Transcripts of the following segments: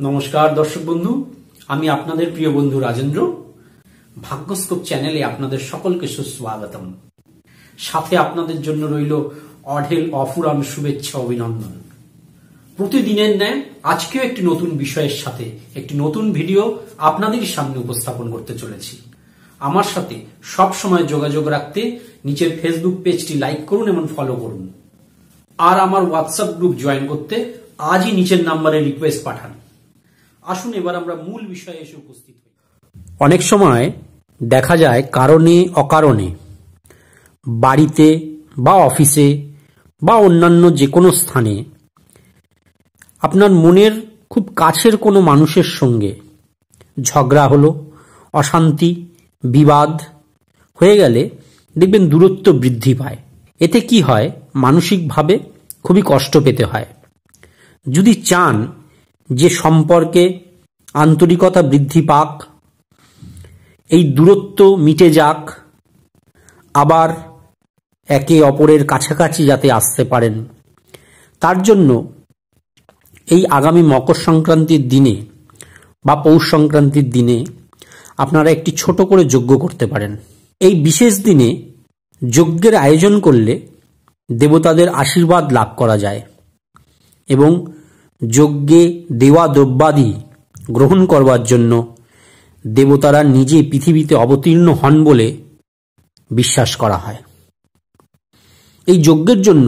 নমস্কার দর্শক বন্ধু, আমি আপনাদের প্রিয় বন্ধু রাজেন্দ্র। ভাগ্যস্কোপ চ্যানেলে আপনাদের সকলকে সুস্বাগতম। সাথে আপনাদের জন্য রইল অঢেল অফুরান শুভেচ্ছা অভিনন্দন। প্রতিদিনের ন্যায় আজকেও একটি নতুন বিষয়ের সাথে একটি নতুন ভিডিও আপনাদের সামনে উপস্থাপন করতে চলেছি। আমার সাথে সব সময় যোগাযোগ রাখতে নিচের ফেসবুক পেজটি লাইক করুন এবং ফলো করুন। আর আমার হোয়াটসঅ্যাপ গ্রুপ জয়েন করতে আজই নিচের নাম্বারে রিকোয়েস্ট পাঠান। আসুন এবার আমরা মূল বিষয়ে এসে উপস্থিত হই। অনেক সময় দেখা যায় কারণে অকারণে বাড়িতে বা অফিসে বা অন্যান্য যে কোনো স্থানে আপনার মনের খুব কাছের কোনো মানুষের সঙ্গে ঝগড়া হলো, অশান্তি, বিবাদ হয়ে গেলে দেখবেন দূরত্ব বৃদ্ধি পায়। এতে কি হয়, মানসিকভাবে খুবই কষ্ট পেতে হয়। যদি চান যে সম্পর্কে আন্তরিকতা বৃদ্ধি পাক, এই দূরত্ব মিটে যাক, আবার একে অপরের কাছাকাছি যাতে আসতে পারেন, তার জন্য এই আগামী মকর সংক্রান্তির দিনে বা পৌষ সংক্রান্তির দিনে আপনারা একটি ছোট করে যজ্ঞ করতে পারেন। এই বিশেষ দিনে যজ্ঞের আয়োজন করলে দেবতাদের আশীর্বাদ লাভ করা যায় এবং যজ্ঞে দেওয়া দ্রব্যাদি গ্রহণ করবার জন্য দেবতারা নিজে পৃথিবীতে অবতীর্ণ হন বলে বিশ্বাস করা হয়। এই যজ্ঞের জন্য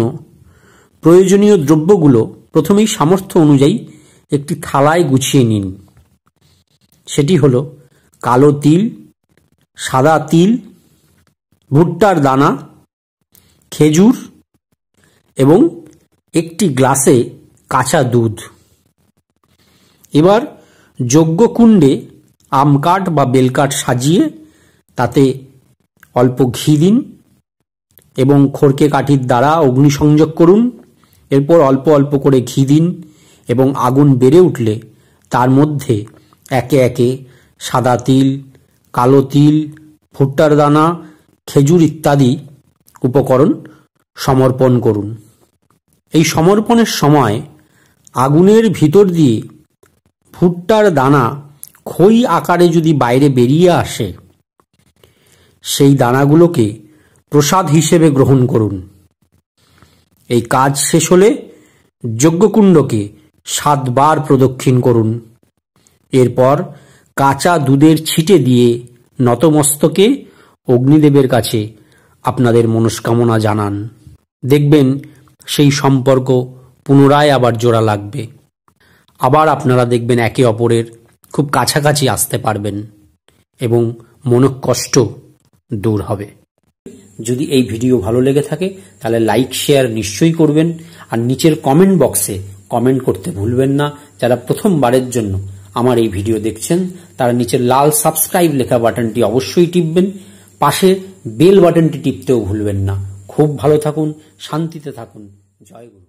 প্রয়োজনীয় দ্রব্যগুলো প্রথমেই সামর্থ্য অনুযায়ী একটি থালায় গুছিয়ে নিন। সেটি হলো কালো তিল, সাদা তিল, ভুট্টার দানা, খেজুর এবং একটি গ্লাসে কাঁচা দুধ। এবার যজ্ঞকুণ্ডে আম কাঠ বা বেলকাঠ সাজিয়ে তাতে অল্প ঘি দিন এবং খড়কে কাঠির দ্বারা অগ্নিসংযোগ করুন। এরপর অল্প অল্প করে ঘি দিন এবং আগুন বেড়ে উঠলে তার মধ্যে একে একে সাদা তিল, কালো তিল, ভুট্টার দানা, খেজুর ইত্যাদি উপকরণ সমর্পণ করুন। এই সমর্পণের সময় আগুনের ভিতর দিয়ে ভুট্টার দানা খই আকারে যদি বাইরে বেরিয়ে আসে, সেই দানাগুলোকে প্রসাদ হিসেবে গ্রহণ করুন। এই কাজ শেষ হলে যজ্ঞকুণ্ডকে 7 বার প্রদক্ষিণ করুন। এরপর কাঁচা দুধের ছিটে দিয়ে নতমস্তকে অগ্নিদেবের কাছে আপনাদের মনস্কামনা জানান। দেখবেন সেই সম্পর্ক পুনরায় আবার জোড়া লাগবে। আবার আপনারা দেখবেন একে অপরের খুব কাছাকাছি আসতে পারবেন এবং মনোকষ্ট দূর হবে। যদি এই ভিডিও ভালো লেগে থাকে তাহলে লাইক শেয়ার নিশ্চয়ই করবেন, আর নিচের কমেন্ট বক্সে কমেন্ট করতে ভুলবেন না। যারা প্রথমবারের জন্য আমার এই ভিডিও দেখছেন তারা নিচের লাল সাবস্ক্রাইব লেখা বাটনটি অবশ্যই টিপবেন, পাশে বেল বাটনটি টিপতেও ভুলবেন না। খুব ভালো থাকুন, শান্তিতে থাকুন। জয় গুরু।